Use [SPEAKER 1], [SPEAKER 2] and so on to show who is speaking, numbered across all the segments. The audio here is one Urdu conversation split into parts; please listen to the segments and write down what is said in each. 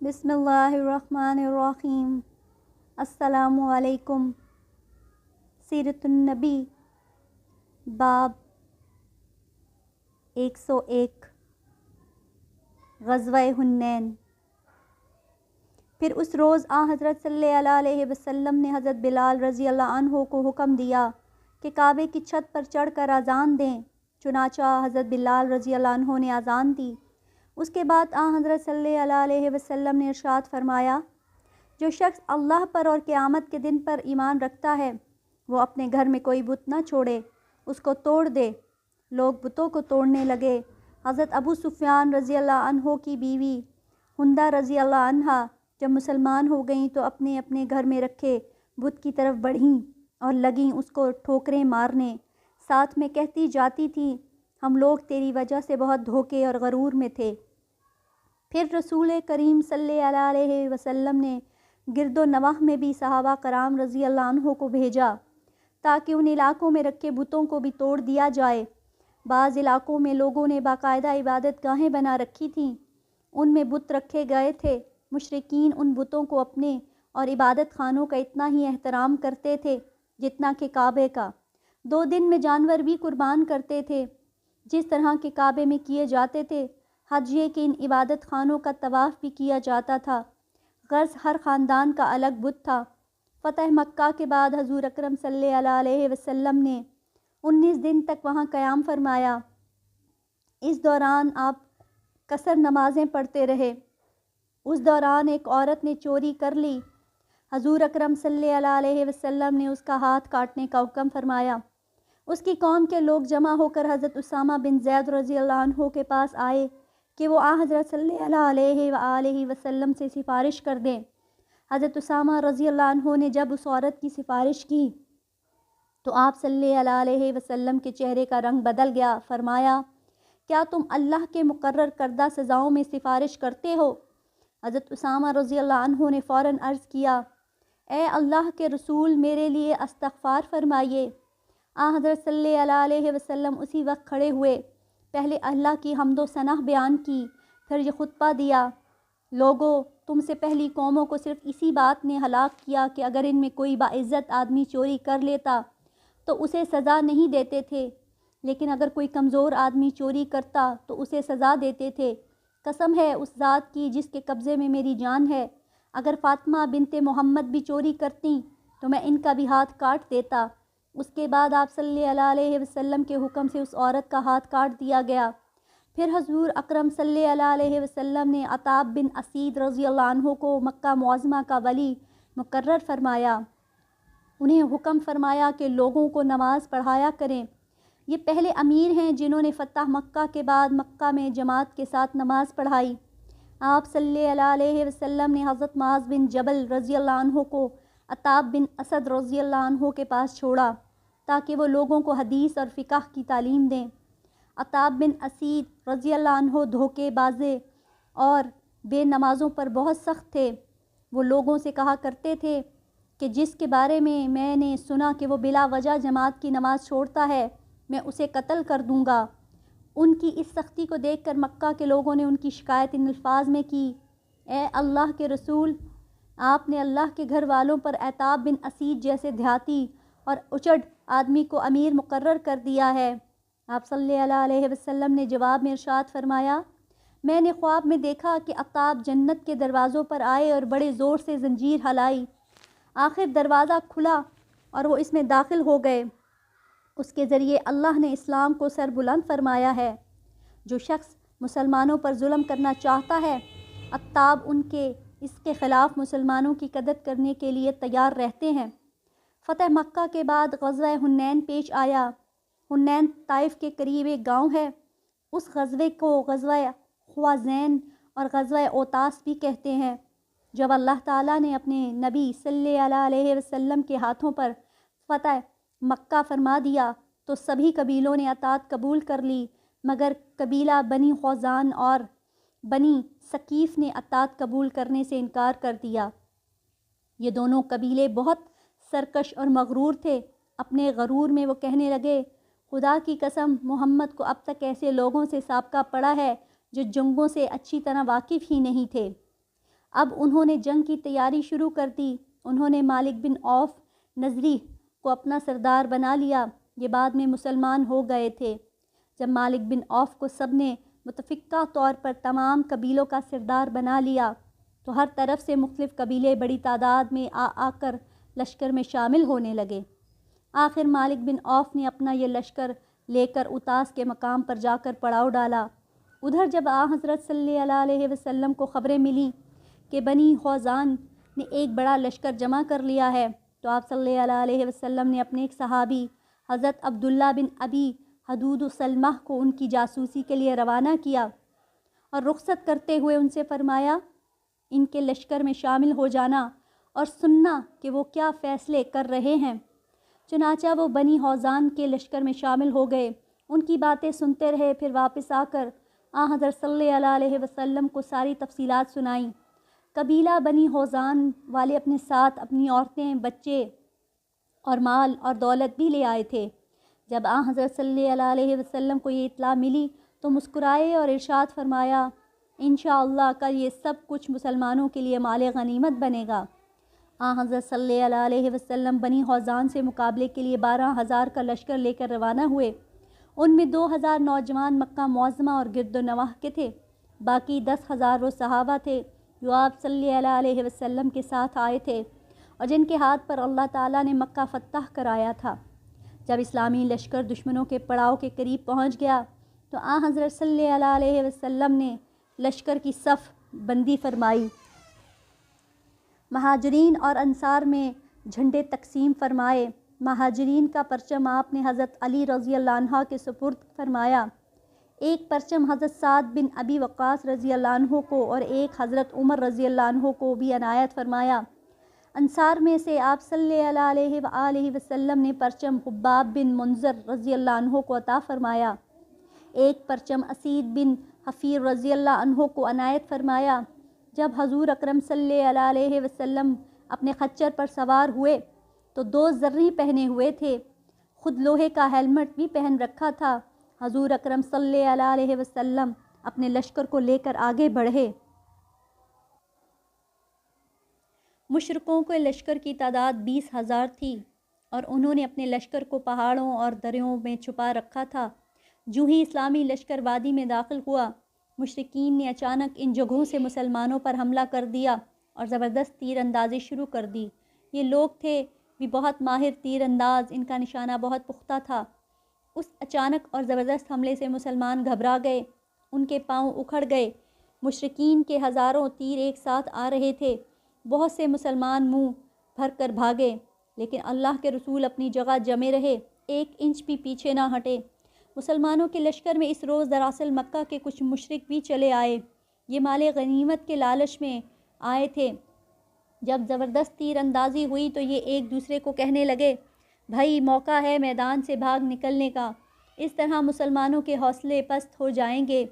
[SPEAKER 1] بسم اللہ الرحمن الرحیم۔ السلام علیکم۔ سیرت النبی باب 101 غزوہ حنین۔ پھر اس روز حضرت صلی اللہ علیہ وسلم نے حضرت بلال رضی اللہ عنہ کو حکم دیا کہ کعبے کی چھت پر چڑھ کر اذان دیں۔ چنانچہ حضرت بلال رضی اللہ عنہ نے اذان دی۔ اس کے بعد حضرت صلی اللہ علیہ وسلم نے ارشاد فرمایا، جو شخص اللہ پر اور قیامت کے دن پر ایمان رکھتا ہے وہ اپنے گھر میں کوئی بت نہ چھوڑے، اس کو توڑ دے۔ لوگ بتوں کو توڑنے لگے۔ حضرت ابو سفیان رضی اللہ عنہ کی بیوی ہندہ رضی اللہ عنہا جب مسلمان ہو گئیں تو اپنے اپنے گھر میں رکھے بت کی طرف بڑھیں اور لگیں اس کو ٹھوکریں مارنے، ساتھ میں کہتی جاتی تھیں، ہم لوگ تیری وجہ سے بہت دھوکے اور غرور میں تھے۔ پھر رسول کریم صلی اللہ علیہ وسلم نے گرد و نواح میں بھی صحابہ کرام رضی اللہ عنہ کو بھیجا تاکہ ان علاقوں میں رکھے بتوں کو بھی توڑ دیا جائے۔ بعض علاقوں میں لوگوں نے باقاعدہ عبادت گاہیں بنا رکھی تھیں، ان میں بت رکھے گئے تھے۔ مشرکین ان بتوں کو اپنے اور عبادت خانوں کا اتنا ہی احترام کرتے تھے جتنا کہ کعبے کا۔ 2 دن میں جانور بھی قربان کرتے تھے جس طرح کے کعبے میں کیے جاتے تھے۔ حج یہ کہ ان عبادت خانوں کا طواف بھی کیا جاتا تھا۔ غرض ہر خاندان کا الگ بت تھا۔ فتح مکہ کے بعد حضور اکرم صلی اللہ علیہ وسلم نے 19 دن تک وہاں قیام فرمایا۔ اس دوران آپ قصر نمازیں پڑھتے رہے۔ اس دوران ایک عورت نے چوری کر لی۔ حضور اکرم صلی اللہ علیہ وسلم نے اس کا ہاتھ کاٹنے کا حکم فرمایا۔ اس کی قوم کے لوگ جمع ہو کر حضرت اسامہ بن زید رضی اللہ عنہ کے پاس آئے کہ وہ حضرت صلی اللہ علیہ وآلہ وسلم سے سفارش کر دیں۔ حضرت اسامہ رضی اللہ عنہ نے جب اس عورت کی سفارش کی تو آپ صلی اللہ علیہ وسلم کے چہرے کا رنگ بدل گیا۔ فرمایا، کیا تم اللہ کے مقرر کردہ سزاؤں میں سفارش کرتے ہو؟ حضرت اسامہ رضی اللہ عنہ نے فوراً عرض کیا، اے اللہ کے رسول، میرے لیے استغفار فرمائیے۔ حضرت صلی اللہ علیہ وسلم اسی وقت کھڑے ہوئے، پہلے اللہ کی حمد و ثنا بیان کی، پھر یہ خطبہ دیا، لوگو، تم سے پہلی قوموں کو صرف اسی بات نے ہلاک کیا کہ اگر ان میں کوئی باعزت آدمی چوری کر لیتا تو اسے سزا نہیں دیتے تھے، لیکن اگر کوئی کمزور آدمی چوری کرتا تو اسے سزا دیتے تھے۔ قسم ہے اس ذات کی جس کے قبضے میں میری جان ہے، اگر فاطمہ بنت محمد بھی چوری کرتیں تو میں ان کا بھی ہاتھ کاٹ دیتا۔ اس کے بعد آپ صلی اللہ علیہ وسلم کے حکم سے اس عورت کا ہاتھ کاٹ دیا گیا۔ پھر حضور اکرم صلی اللہ علیہ وسلم نے عتاب بن اسید رضی اللہ عنہ کو مکہ معظمہ کا ولی مقرر فرمایا۔ انہیں حکم فرمایا کہ لوگوں کو نماز پڑھایا کریں۔ یہ پہلے امیر ہیں جنہوں نے فتح مکہ کے بعد مکہ میں جماعت کے ساتھ نماز پڑھائی۔ آپ صلی اللہ علیہ وسلم نے حضرت معاذ بن جبل رضی اللہ عنہ کو عتاب بن اسد رضی اللہ عنہ کے پاس چھوڑا تاکہ وہ لوگوں کو حدیث اور فقہ کی تعلیم دیں۔ عتاب بن اسید رضی اللہ عنہ دھوکے بازے اور بے نمازوں پر بہت سخت تھے۔ وہ لوگوں سے کہا کرتے تھے کہ جس کے بارے میں نے سنا کہ وہ بلا وجہ جماعت کی نماز چھوڑتا ہے، میں اسے قتل کر دوں گا۔ ان کی اس سختی کو دیکھ کر مکہ کے لوگوں نے ان کی شکایت ان الفاظ میں کی، اے اللہ کے رسول، آپ نے اللہ کے گھر والوں پر عتاب بن اسید جیسے دیہاتی اور اچڑ آدمی کو امیر مقرر کر دیا ہے۔ آپ صلی اللہ علیہ وسلم نے جواب میں ارشاد فرمایا، میں نے خواب میں دیکھا کہ عتاب جنت کے دروازوں پر آئے اور بڑے زور سے زنجیر ہلائی، آخر دروازہ کھلا اور وہ اس میں داخل ہو گئے۔ اس کے ذریعے اللہ نے اسلام کو سر بلند فرمایا ہے۔ جو شخص مسلمانوں پر ظلم کرنا چاہتا ہے، عتاب اس کے خلاف مسلمانوں کی قدر کرنے کے لیے تیار رہتے ہیں۔ فتح مکہ کے بعد غزوہ حنین پیش آیا۔ حنین طائف کے قریب ایک گاؤں ہے۔ اس غزوے کو غزوہ خوازین اور غزوہ اوتاس بھی کہتے ہیں۔ جب اللہ تعالیٰ نے اپنے نبی صلی اللہ علیہ وسلم کے ہاتھوں پر فتح مکہ فرما دیا تو سبھی قبیلوں نے اطاعت قبول کر لی، مگر قبیلہ بنی خوزان اور بنی ثقیف نے اطاعت قبول کرنے سے انکار کر دیا۔ یہ دونوں قبیلے بہت سرکش اور مغرور تھے۔ اپنے غرور میں وہ کہنے لگے، خدا کی قسم، محمد کو اب تک ایسے لوگوں سے سابقہ پڑا ہے جو جنگوں سے اچھی طرح واقف ہی نہیں تھے۔ اب انہوں نے جنگ کی تیاری شروع کر دی۔ انہوں نے مالک بن عوف نظری کو اپنا سردار بنا لیا۔ یہ بعد میں مسلمان ہو گئے تھے۔ جب مالک بن عوف کو سب نے متفقہ طور پر تمام قبیلوں کا سردار بنا لیا تو ہر طرف سے مختلف قبیلے بڑی تعداد میں آ کر لشکر میں شامل ہونے لگے۔ آخر مالک بن عوف نے اپنا یہ لشکر لے کر اوتاس کے مقام پر جا کر پڑاؤ ڈالا۔ ادھر جب حضرت صلی اللہ علیہ وسلم کو خبریں ملیں کہ بنی خوزان نے ایک بڑا لشکر جمع کر لیا ہے تو آپ صلی اللہ علیہ وسلم نے اپنے ایک صحابی حضرت عبداللہ بن ابی حدود سلمہ کو ان کی جاسوسی کے لیے روانہ کیا اور رخصت کرتے ہوئے ان سے فرمایا ان کے لشکر میں شامل ہو جانا اور سننا کہ وہ کیا فیصلے کر رہے ہیں۔ چنانچہ وہ بنی خوزان کے لشکر میں شامل ہو گئے، ان کی باتیں سنتے رہے، پھر واپس آ کر حضرت صلی اللہ علیہ وسلم کو ساری تفصیلات سنائیں۔ قبیلہ بنی خوزان والے اپنے ساتھ اپنی عورتیں، بچے اور مال اور دولت بھی لے آئے تھے۔ جب حضرت صلی اللہ علیہ وسلم کو یہ اطلاع ملی تو مسکرائے اور ارشاد فرمایا انشاءاللہ کل یہ سب کچھ مسلمانوں کے لیے مال غنیمت بنے گا۔ حضرت صلی اللہ علیہ وسلم بنی خوزان سے مقابلے کے لیے 12,000 کا لشکر لے کر روانہ ہوئے۔ ان میں 2,000 نوجوان مکہ معظمہ اور گرد و نواح کے تھے، باقی 10,000 وہ صحابہ تھے جو آپ صلی اللہ علیہ وسلم کے ساتھ آئے تھے اور جن کے ہاتھ پر اللہ تعالیٰ نے مکہ فتح کرایا تھا۔ جب اسلامی لشکر دشمنوں کے پڑاؤ کے قریب پہنچ گیا تو حضرت صلی اللہ علیہ وسلم نے لشکر کی صف بندی فرمائی، مہاجرین اور انصار میں جھنڈے تقسیم فرمائے۔ مہاجرین کا پرچم آپ نے حضرت علی رضی اللہ عنہ کے سپرد فرمایا، ایک پرچم حضرت سعد بن ابی وقاص رضی اللہ عنہ کو اور ایک حضرت عمر رضی اللہ عنہ کو بھی عنایت فرمایا۔ انصار میں سے آپ صلی اللہ علیہ وآلہ وسلم نے پرچم حباب بن منذر رضی اللہ عنہ کو عطا فرمایا، ایک پرچم اسید بن حفیر رضی اللہ عنہ کو عنایت فرمایا۔ جب حضور اکرم صلی اللہ علیہ وسلم اپنے خچر پر سوار ہوئے تو 2 زریں پہنے ہوئے تھے، خود لوہے کا ہیلمٹ بھی پہن رکھا تھا۔ حضور اکرم صلی اللہ علیہ وسلم اپنے لشکر کو لے کر آگے بڑھے۔ مشرکوں کے لشکر کی تعداد 20,000 تھی اور انہوں نے اپنے لشکر کو پہاڑوں اور دریاؤں میں چھپا رکھا تھا۔ جو ہی اسلامی لشکر وادی میں داخل ہوا، مشرکین نے اچانک ان جگہوں سے مسلمانوں پر حملہ کر دیا اور زبردست تیر اندازی شروع کر دی۔ یہ لوگ تھے بھی بہت ماہر تیر انداز، ان کا نشانہ بہت پختہ تھا۔ اس اچانک اور زبردست حملے سے مسلمان گھبرا گئے، ان کے پاؤں اکھڑ گئے۔ مشرکین کے ہزاروں تیر ایک ساتھ آ رہے تھے، بہت سے مسلمان منہ بھر کر بھاگے، لیکن اللہ کے رسول اپنی جگہ جمے رہے، 1 انچ بھی پیچھے نہ ہٹے۔ مسلمانوں کے لشکر میں اس روز دراصل مکہ کے کچھ مشرک بھی چلے آئے، یہ مال غنیمت کے لالچ میں آئے تھے۔ جب زبردست تیر اندازی ہوئی تو یہ ایک دوسرے کو کہنے لگے، بھائی موقع ہے میدان سے بھاگ نکلنے کا، اس طرح مسلمانوں کے حوصلے پست ہو جائیں گے۔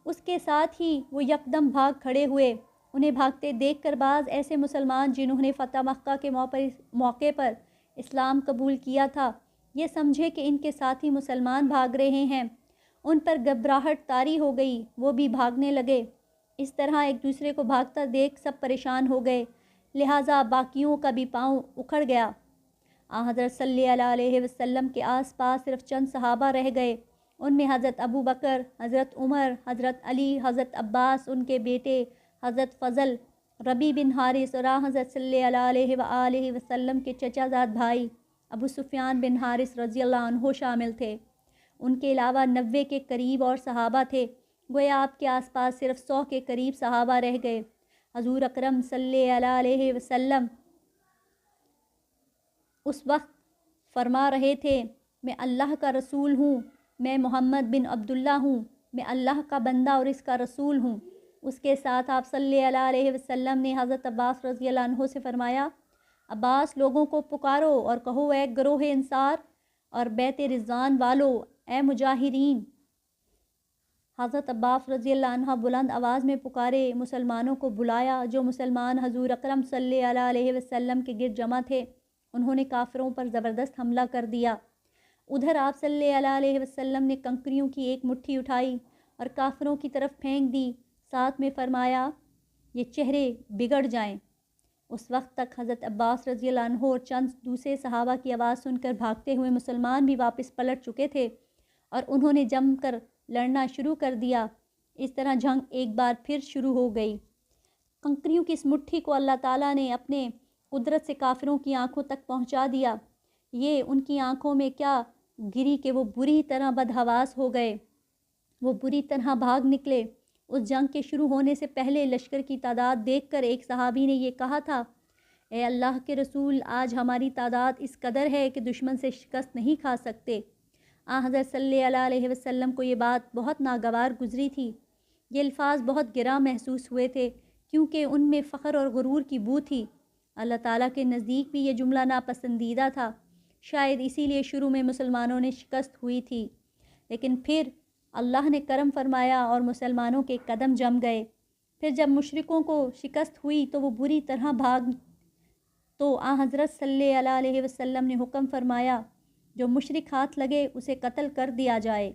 [SPEAKER 1] اس کے ساتھ ہی وہ یکدم بھاگ کھڑے ہوئے۔ انہیں بھاگتے دیکھ کر بعض ایسے مسلمان جنہوں نے فتح مکہ کے موقع پر اسلام قبول کیا تھا، یہ سمجھے کہ ان کے ساتھی مسلمان بھاگ رہے ہیں، ان پر گھبراہٹ طاری ہو گئی، وہ بھی بھاگنے لگے۔ اس طرح ایک دوسرے کو بھاگتا دیکھ سب پریشان ہو گئے، لہٰذا باقیوں کا بھی پاؤں اکھڑ گیا۔ حضرت صلی اللہ علیہ وسلم کے آس پاس صرف چند صحابہ رہ گئے، ان میں حضرت ابو بکر، حضرت عمر، حضرت علی، حضرت عباس، ان کے بیٹے حضرت فضل، ربی بن حارث اور حضرت صلی اللہ علیہ وآلہ وسلم کے چچا زاد بھائی ابو سفیان بن حارث رضی اللہ عنہ شامل تھے۔ ان کے علاوہ 90 کے قریب اور صحابہ تھے، گویا آپ کے آس پاس صرف 100 کے قریب صحابہ رہ گئے۔ حضور اکرم صلی اللہ علیہ وسلم اس وقت فرما رہے تھے، میں اللہ کا رسول ہوں، میں محمد بن عبداللہ ہوں، میں اللہ کا بندہ اور اس کا رسول ہوں۔ اس کے ساتھ آپ صلی اللہ علیہ وسلم نے حضرت عباس رضی اللہ عنہ سے فرمایا، عباس لوگوں کو پکارو اور کہو اے گروہ انصار اور بیت رضوان والو، اے مجاہرین۔ حضرت عباس رضی اللہ عنہ بلند آواز میں پکارے، مسلمانوں کو بلایا۔ جو مسلمان حضور اکرم صلی اللہ علیہ وسلم کے گرد جمع تھے انہوں نے کافروں پر زبردست حملہ کر دیا۔ ادھر آپ صلی اللہ علیہ وسلم نے کنکریوں کی ایک مٹھی اٹھائی اور کافروں کی طرف پھینک دی، ساتھ میں فرمایا، یہ چہرے بگڑ جائیں۔ اس وقت تک حضرت عباس رضی اللہ عنہ اور چند دوسرے صحابہ کی آواز سن کر بھاگتے ہوئے مسلمان بھی واپس پلٹ چکے تھے اور انہوں نے جم کر لڑنا شروع کر دیا۔ اس طرح جنگ ایک بار پھر شروع ہو گئی۔ کنکریوں کی اس مٹھی کو اللہ تعالیٰ نے اپنے قدرت سے کافروں کی آنکھوں تک پہنچا دیا۔ یہ ان کی آنکھوں میں کیا گری کہ وہ بری طرح بدحواس ہو گئے، وہ بری طرح بھاگ نکلے۔ اس جنگ کے شروع ہونے سے پہلے لشکر کی تعداد دیکھ کر ایک صحابی نے یہ کہا تھا، اے اللہ کے رسول، آج ہماری تعداد اس قدر ہے کہ دشمن سے شکست نہیں کھا سکتے۔ حضرت صلی اللہ علیہ وسلم کو یہ بات بہت ناگوار گزری تھی۔ یہ الفاظ بہت گراں محسوس ہوئے تھے کیونکہ ان میں فخر اور غرور کی بو تھی۔ اللہ تعالیٰ کے نزدیک بھی یہ جملہ ناپسندیدہ تھا۔ شاید اسی لیے شروع میں مسلمانوں نے شکست ہوئی تھی، لیکن پھر اللہ نے کرم فرمایا اور مسلمانوں کے قدم جم گئے۔ پھر جب مشرکوں کو شکست ہوئی تو وہ بری طرح بھاگ تو حضرت صلی اللہ علیہ وسلم نے حکم فرمایا جو مشرک ہاتھ لگے اسے قتل کر دیا جائے۔